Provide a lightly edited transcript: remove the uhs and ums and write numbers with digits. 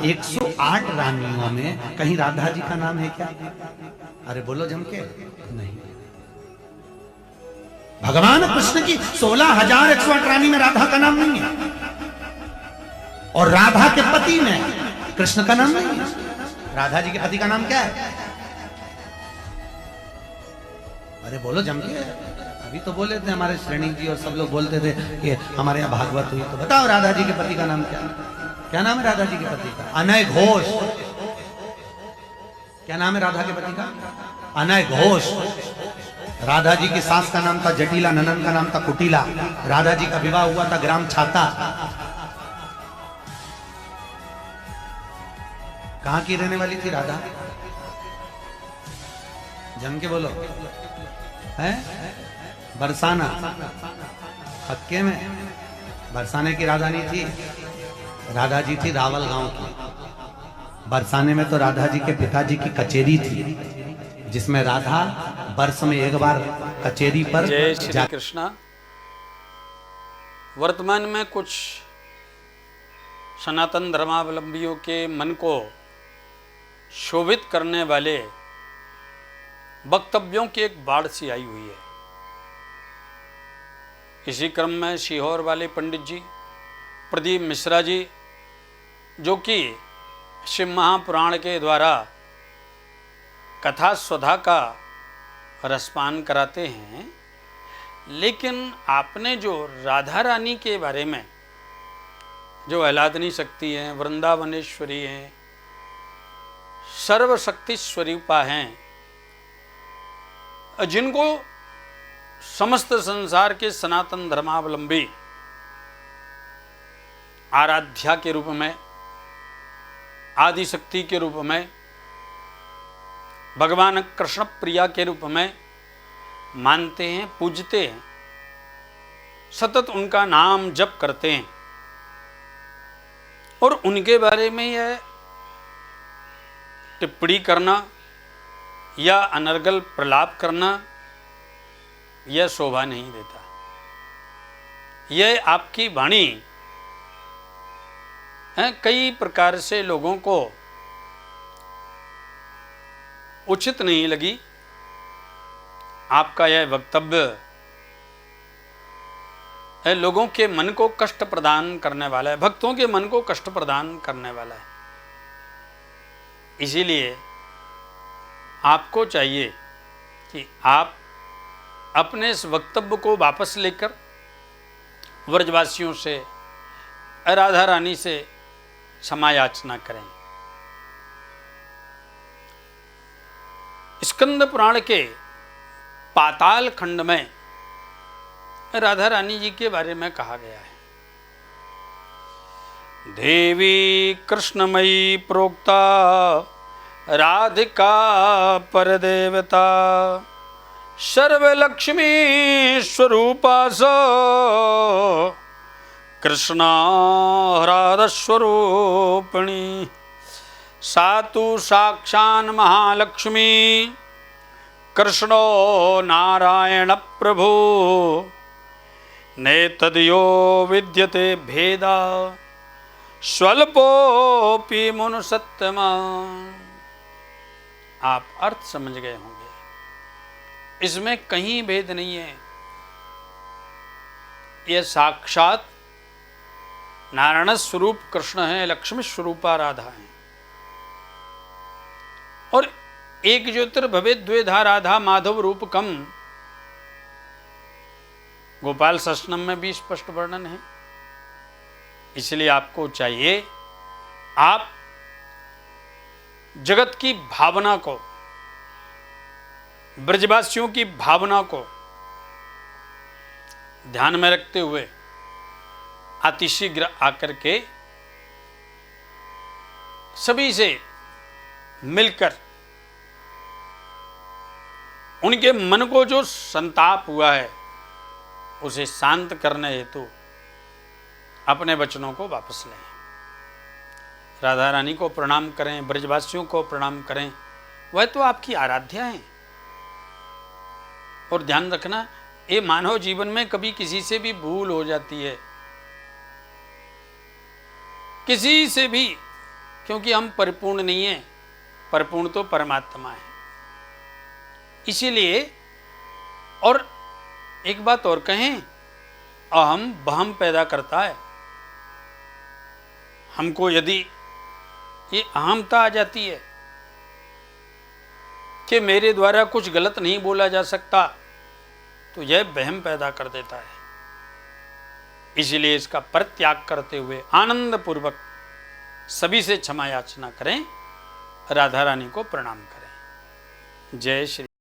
108 रानियों में कहीं राधा जी का नाम है क्या? अरे बोलो जम के, नहीं। भगवान कृष्ण की 16,108 रानी में राधा का नाम नहीं है, और राधा के पति में कृष्ण का नाम नहीं है। राधा जी के पति का नाम क्या है? अरे बोलो जम के। अभी तो बोले थे हमारे श्रेणी जी और सब लोग बोलते थे कि हमारे यहाँ भागवत हुई, तो बताओ राधा जी के पति का नाम क्या? क्या नाम है राधा जी के पति का? अनय घोष। क्या नाम है राधा के पति का? अनय घोष। राधा जी की सास का नाम था जटिला, ननन का नाम था कुटिला। राधा जी का विवाह हुआ था ग्राम छाता। कहां की रहने वाली थी राधा? जम के बोलो। है बरसाना। हक्के में बरसाने की राधा नहीं थी, राधा जी थी रावल गांव की। बरसाने में तो राधा जी के पिताजी की कचेरी थी, जिसमें राधा वर्ष में एक बार कचेरी पर। जय श्री कृष्णा। वर्तमान में कुछ सनातन धर्मावलंबियों के मन को शोभित करने वाले वक्तव्यों की एक बाढ़ सी आई हुई है। इसी क्रम में सीहोर वाले पंडित जी प्रदीप मिश्रा जी, जो कि शिव महापुराण के द्वारा कथा स्वधा का रसपान कराते हैं, लेकिन आपने जो राधा रानी के बारे में, जो आह्लादनी शक्ति हैं, वृंदावनेश्वरी हैं, सर्वशक्ति स्वरूपा हैं, जिनको समस्त संसार के सनातन धर्मावलंबी आराध्या के रूप में, आदि शक्ति के रूप में, भगवान कृष्ण प्रिया के रूप में मानते हैं, पूजते हैं, सतत उनका नाम जप करते हैं, और उनके बारे में यह टिप्पणी करना या अनर्गल प्रलाप करना यह शोभा नहीं देता। यह आपकी वाणी कई प्रकार से लोगों को उचित नहीं लगी। आपका यह वक्तव्य लोगों के मन को कष्ट प्रदान करने वाला है, भक्तों के मन को कष्ट प्रदान करने वाला है। इसीलिए आपको चाहिए कि आप अपने इस वक्तव्य को वापस लेकर व्रजवासियों से, राधा रानी से क्षमा याचना करें। स्कंद पुराण के पाताल खंड में राधा रानी जी के बारे में कहा गया है, देवी कृष्णमयी प्रोक्ता राधिका परदेवता सर्वलक्ष्मी स्वरूपा स कृष्णाराधस्वरूपिणी सातु साक्षान् महालक्ष्मी कृष्णो नारायण प्रभु नेतद्यो विद्यते भेदा स्वल्पोपि मुनु सत्यमा। आप अर्थ समझ गए होंगे, इसमें कहीं भेद नहीं है। यह साक्षात नारायण स्वरूप कृष्ण है, लक्ष्मी स्वरूपा राधा है। और एक ज्योतिर्भवेद द्वेधा राधा माधव रूपकम, गोपाल सहस्रनाम में भी स्पष्ट वर्णन है। इसलिए आपको चाहिए, आप जगत की भावना को, ब्रजवासियों की भावना को ध्यान में रखते हुए अतिशीघ्र आकर के सभी से मिलकर उनके मन को जो संताप हुआ है उसे शांत करने हेतु अपने वचनों को वापस लें। राधा रानी को प्रणाम करें, ब्रजवासियों को प्रणाम करें, वह तो आपकी आराध्या हैं। और ध्यान रखना, ये मानव जीवन में कभी किसी से भी भूल हो जाती है, किसी से भी क्योंकि हम परिपूर्ण नहीं हैं, परिपूर्ण तो परमात्मा है। इसीलिए, और एक बात और कहें, अहम बहम पैदा करता है। हमको यदि ये अहमता आ जाती है कि मेरे द्वारा कुछ गलत नहीं बोला जा सकता, तो यह वहम पैदा कर देता है। इसलिए इसका परित्याग करते हुए आनंद पूर्वक सभी से क्षमा याचना करें, राधा रानी को प्रणाम करें। जय श्री